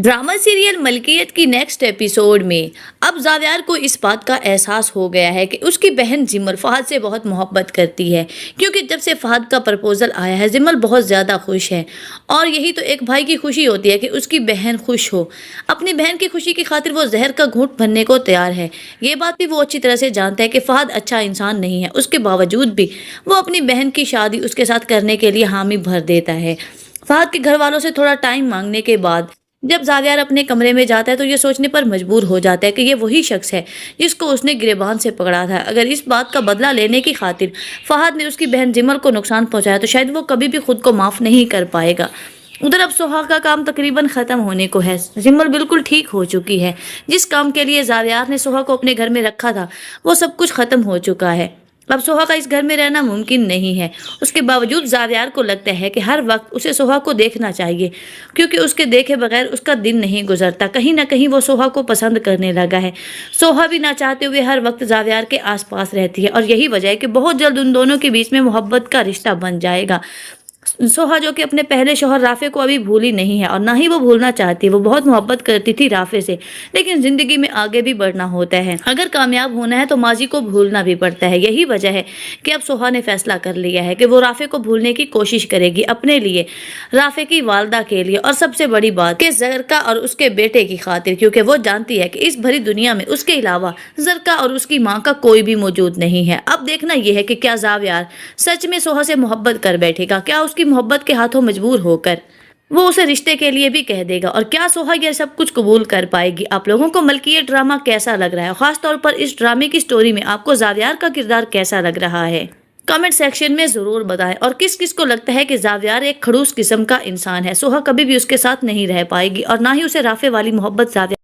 Drama serial मलकियत की next episode में अब जावियार को इस बात का एहसास हो गया है कि उसकी बहन जिमल फहद से बहुत मोहब्बत करती है, क्योंकि जब से फहद का प्रपोजल आया है जिमल बहुत ज़्यादा खुश है। और यही तो एक भाई की खुशी होती है कि उसकी बहन खुश हो। अपनी बहन की खुशी की खातिर वो जहर का घूंट भरने को तैयार है। ये बात भी वो अच्छी तरह से जानता है कि फहद अच्छा इंसान नहीं है, उसके बावजूद भी वो अपनी बहन की शादी उसके साथ करने के लिए हामी भर देता है। फहद के घर वालों से थोड़ा टाइम मांगने के बाद जब जावियार अपने कमरे में जाता है तो ये सोचने पर मजबूर हो जाता है कि ये वही शख्स है जिसको उसने गिरेबान से पकड़ा था। अगर इस बात का बदला लेने की खातिर फहद ने उसकी बहन जिमल को नुकसान पहुंचाया तो शायद वो कभी भी खुद को माफ़ नहीं कर पाएगा। उधर अब सोहा का काम तकरीबन ख़त्म होने को है। जिमल बिल्कुल ठीक हो चुकी है। जिस काम के लिए जावियार ने सोहा को अपने घर में रखा था वो सब कुछ ख़त्म हो चुका है। अब सोहा का इस घर में रहना मुमकिन नहीं है। उसके बावजूद जावियार को लगता है कि हर वक्त उसे सोहा को देखना चाहिए, क्योंकि उसके देखे बगैर उसका दिन नहीं गुजरता। कहीं ना कहीं वो सोहा को पसंद करने लगा है। सोहा भी ना चाहते हुए हर वक्त जावियार के आसपास रहती है और यही वजह है कि बहुत जल्द उन दोनों के बीच में मोहब्बत का रिश्ता बन जाएगा। सोहा जो कि अपने पहले शौहर राफे को अभी भूली नहीं है और ना ही वो भूलना चाहती। वो बहुत मोहब्बत करती थी राफे से, लेकिन जिंदगी में आगे भी बढ़ना होता है। अगर कामयाब होना है तो माजी को भूलना भी पड़ता है। यही वजह है कि अब सोहा ने फैसला कर लिया है कि वो राफे को भूलने की कोशिश करेगी, अपने लिए, राफे की वालदा के लिए और सबसे बड़ी बात कि जरका और उसके बेटे की खातिर, क्योंकि वो जानती है कि इस भरी दुनिया में उसके अलावा जरका और उसकी माँ का कोई भी मौजूद नहीं है। अब देखना यह है कि क्या जावियार सच में सोहा से मोहब्बत कर बैठेगा, क्या उसकी मोहब्बत के हाथों मजबूर होकर वो उसे रिश्ते के लिए भी कह देगा, और क्या सोहा यह सब कुछ कबूल कर पाएगी। आप लोगों को मलकियत ड्रामा कैसा लग रहा है? खास तौर पर इस ड्रामे की स्टोरी में आपको जावियार का किरदार कैसा लग रहा है? कमेंट सेक्शन में जरूर बताएं। और किस किस को लगता है कि जावियार एक खड़ूस किस्म का इंसान है, सोहा कभी भी उसके साथ नहीं रह पाएगी और ना ही उसे राफे वाली मोहब्बत जावियार